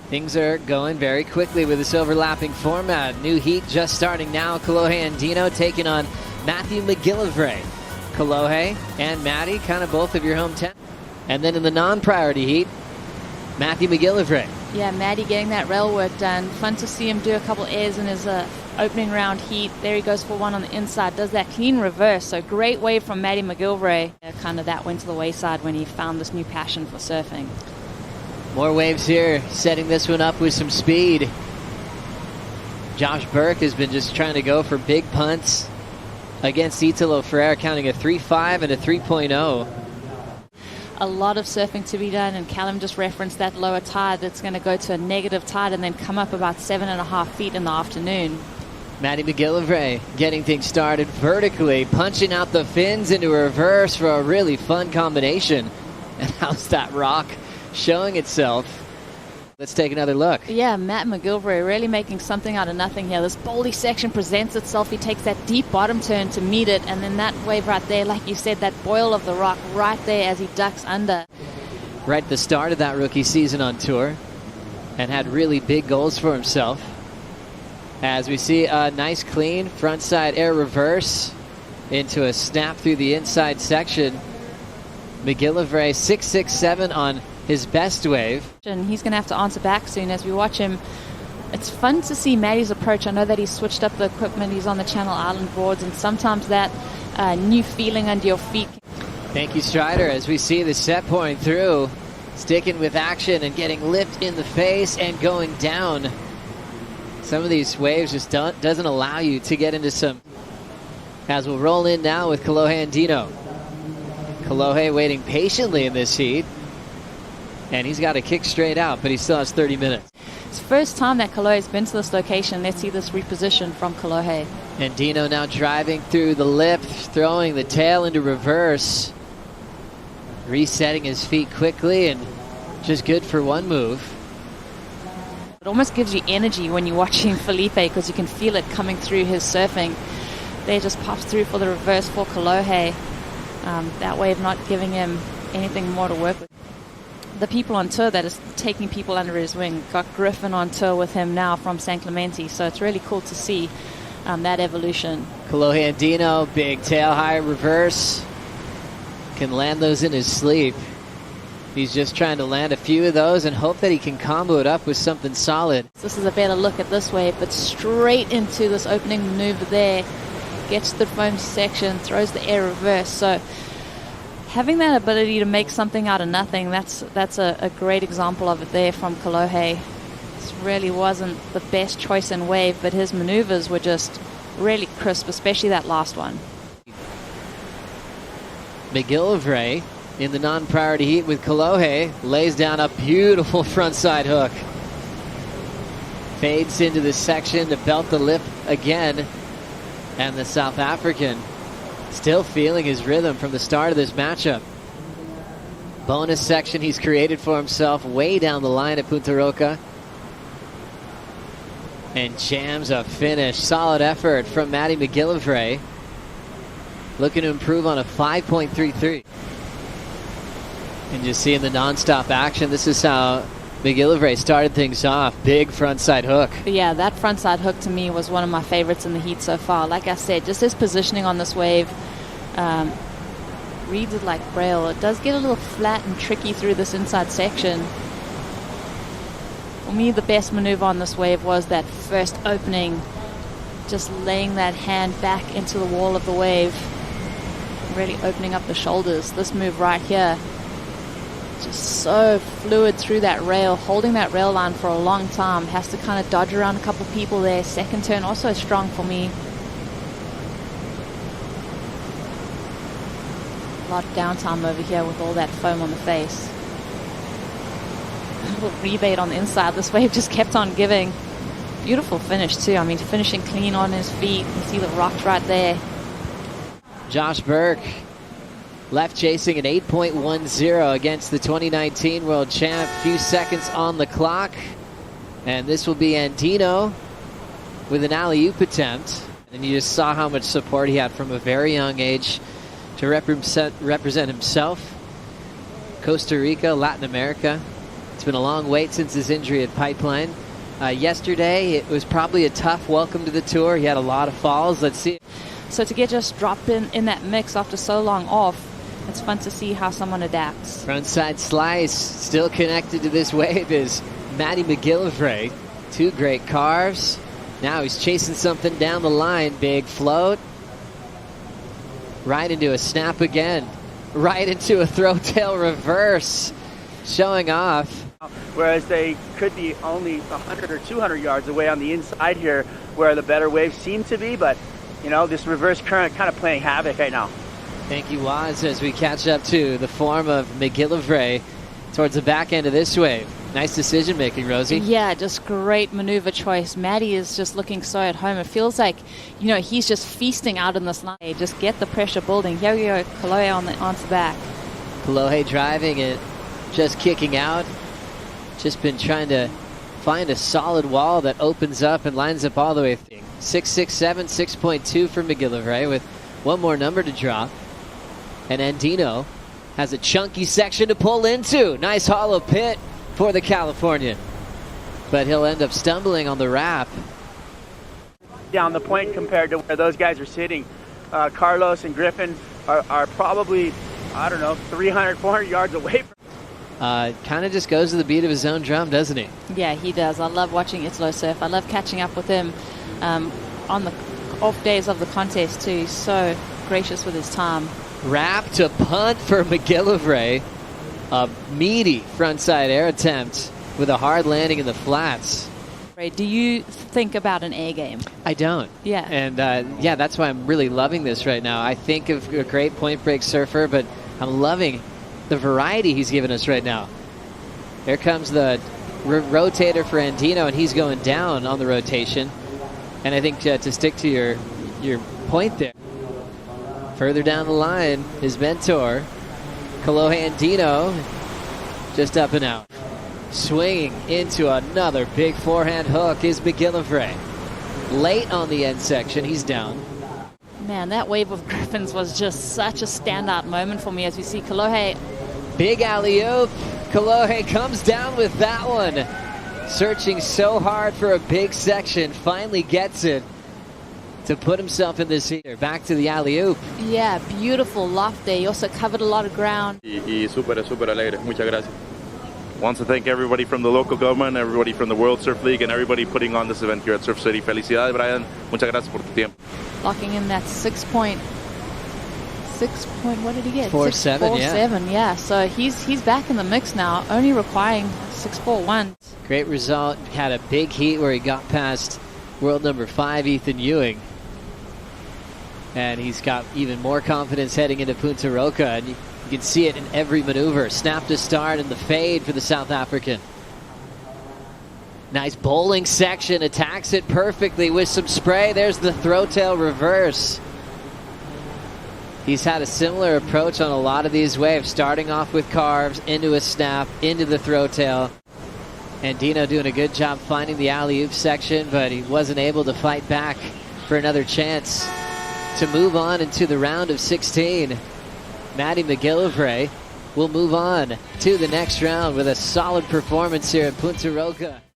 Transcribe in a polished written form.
Things are going very quickly with this overlapping format. New heat just starting now. Kolohe Andino taking on Matthew McGillivray. Kolohe and Maddie, kind of both of your hometown. And then in the non-priority heat, Matthew McGillivray. Yeah, Maddie getting that rail work done. Fun to see him do a couple airs in his opening round heat. There he goes for one on the inside. Does that clean reverse. So great wave from Matty McGillivray. Kind of that went to the wayside when he found this new passion for surfing. More waves here, setting this one up with some speed. Josh Burke has been just trying to go for big punts against Italo Ferreira, counting a 3.5 and a 3.0. A lot of surfing to be done, and Callum just referenced that lower tide that's going to go to a negative tide and then come up about 7.5 feet in the afternoon. Matty McGillivray getting things started vertically, punching out the fins into reverse for a really fun combination. And how's that rock showing itself? Let's take another look. Yeah, Matt McGillivray really making something out of nothing here. This boldy section presents itself. He takes that deep bottom turn to meet it, and then that wave right there, like you said, that boil of the rock right there as he ducks under. Right at the start of that rookie season on tour, and had really big goals for himself. As we see a nice clean frontside air reverse into a snap through the inside section. McGillivray 6.67 on his best wave. And he's going to have to answer back soon as we watch him. It's fun to see Matty's approach. I know that he's switched up the equipment. He's on the Channel Island boards, and sometimes that new feeling under your feet. Thank you, Strider, as we see the set pouring through, sticking with action and getting lift in the face and going down. Some of these waves just doesn't allow you to get into some. As we'll roll in now with Kolohe Andino. Kolohe waiting patiently in this heat. And he's got to kick straight out, but he still has 30 minutes. It's the first time that Kolohe's been to this location. Let's see this reposition from Kolohe. Andino now driving through the lip, throwing the tail into reverse. Resetting his feet quickly and just good for one move. It almost gives you energy when you're watching Felipe because you can feel it coming through his surfing. There just pops through for the reverse for Kolohe. That wave not giving him anything more to work with. The people on tour that is taking people under his wing. Got Griffin on tour with him now from San Clemente, so it's really cool to see that evolution. Kolohe Andino, big tail high reverse. Can land those in his sleep. He's just trying to land a few of those and hope that he can combo it up with something solid. This is a better look at this wave, but straight into this opening maneuver there. Gets the foam section, throws the air reverse. So having that ability to make something out of nothing, that's a great example of it there from Kolohe. This really wasn't the best choice in wave, but his maneuvers were just really crisp, especially that last one. McGillivray in the non-priority heat with Kolohe lays down a beautiful frontside hook. Fades into the section to belt the lip again. And the South African still feeling his rhythm from the start of this matchup. Bonus section he's created for himself way down the line at Punta Roca. And jams a finish. Solid effort from Matty McGillivray. Looking to improve on a 5.33. And just seeing the non-stop action. This is how McGillivray started things off. Big frontside hook. Yeah, that frontside hook to me was one of my favorites in the heat so far. Like I said, just his positioning on this wave reads it like braille. It does get a little flat and tricky through this inside section. For me, the best maneuver on this wave was that first opening. Just laying that hand back into the wall of the wave. Really opening up the shoulders. This move right here. Just so fluid through that rail, holding that rail line for a long time. Has to kind of dodge around a couple people there. Second turn also strong for me. A lot of downtime over here with all that foam on the face. A little rebate on the inside. This wave just kept on giving. Beautiful finish too. I mean, finishing clean on his feet. You see the rocks right there. Josh Burke left chasing an 8.10 against the 2019 world champ. Few seconds on the clock. And this will be Andino with an alley-oop attempt. And you just saw how much support he had from a very young age to represent himself, Costa Rica, Latin America. It's been a long wait since his injury at Pipeline. Yesterday, it was probably a tough welcome to the tour. He had a lot of falls. Let's see. So to get just dropped in that mix after so long off, it's fun to see how someone adapts. Frontside slice, still connected to this wave is Matty McGillivray. 2 great carves. Now he's chasing something down the line. Big float. Right into a snap again. Right into a throw tail reverse. Showing off. Whereas they could be only 100 or 200 yards away on the inside here where the better waves seem to be. But, you know, this reverse current kind of playing havoc right now. Thank you, Waz, as we catch up to the form of McGillivray towards the back end of this wave. Nice decision making, Rosie. Yeah, just great maneuver choice. Matty is just looking so at home. It feels like, you know, he's just feasting out in this line. Just get the pressure building. Here we go, Kolohe onto the back. Kolohe driving it, just kicking out. Just been trying to find a solid wall that opens up and lines up all the way through. 6.67, 6.2 for McGillivray with one more number to drop. And Andino has a chunky section to pull into. Nice hollow pit for the Californian. But he'll end up stumbling on the wrap. Down the point compared to where those guys are sitting. Carlos and Griffin are probably, I don't know, 300, 400 yards away from. Kind of just goes to the beat of his own drum, doesn't he? Yeah, he does. I love watching Italo surf. I love catching up with him on the off days of the contest too. He's so gracious with his time. Wrap to punt for McGillivray. A meaty frontside air attempt with a hard landing in the flats. Do you think about an air game? I don't. Yeah. And yeah, that's why I'm really loving this right now. I think of a great point break surfer, but I'm loving the variety he's given us right now. Here comes the rotator for Andino, and he's going down on the rotation. And I think to stick to your point there, further down the line, his mentor, Kolohe Andino, just up and out. Swinging into another big forehand hook is McGillivray. Late on the end section, he's down. Man, that wave of Griffins was just such a standout moment for me as we see Kolohe. Big alley-oop. Kolohe comes down with that one. Searching so hard for a big section, finally gets it to put himself in this heater. Back to the alley-oop. Yeah, beautiful loft there. He also covered a lot of ground. Y súper alegre. Muchas gracias. Wants to thank everybody from the local government, everybody from the World Surf League, and everybody putting on this event here at Surf City. Felicidades, Brian. Muchas gracias por tu tiempo. Locking in that 6 point, what did he get? 4.7, yeah. So he's back in the mix now, only requiring 6.41. Great result. Had a big heat where he got past world number 5, Ethan Ewing. And he's got even more confidence heading into Punta Roca. And you can see it in every maneuver. Snap to start and the fade for the South African. Nice bowling section. Attacks it perfectly with some spray. There's the throw tail reverse. He's had a similar approach on a lot of these waves, starting off with carves, into a snap, into the throw tail. Andino doing a good job finding the alley-oop section, but he wasn't able to fight back for another chance to move on into the round of 16. Matty McGillivray will move on to the next round with a solid performance here at Punta Roca.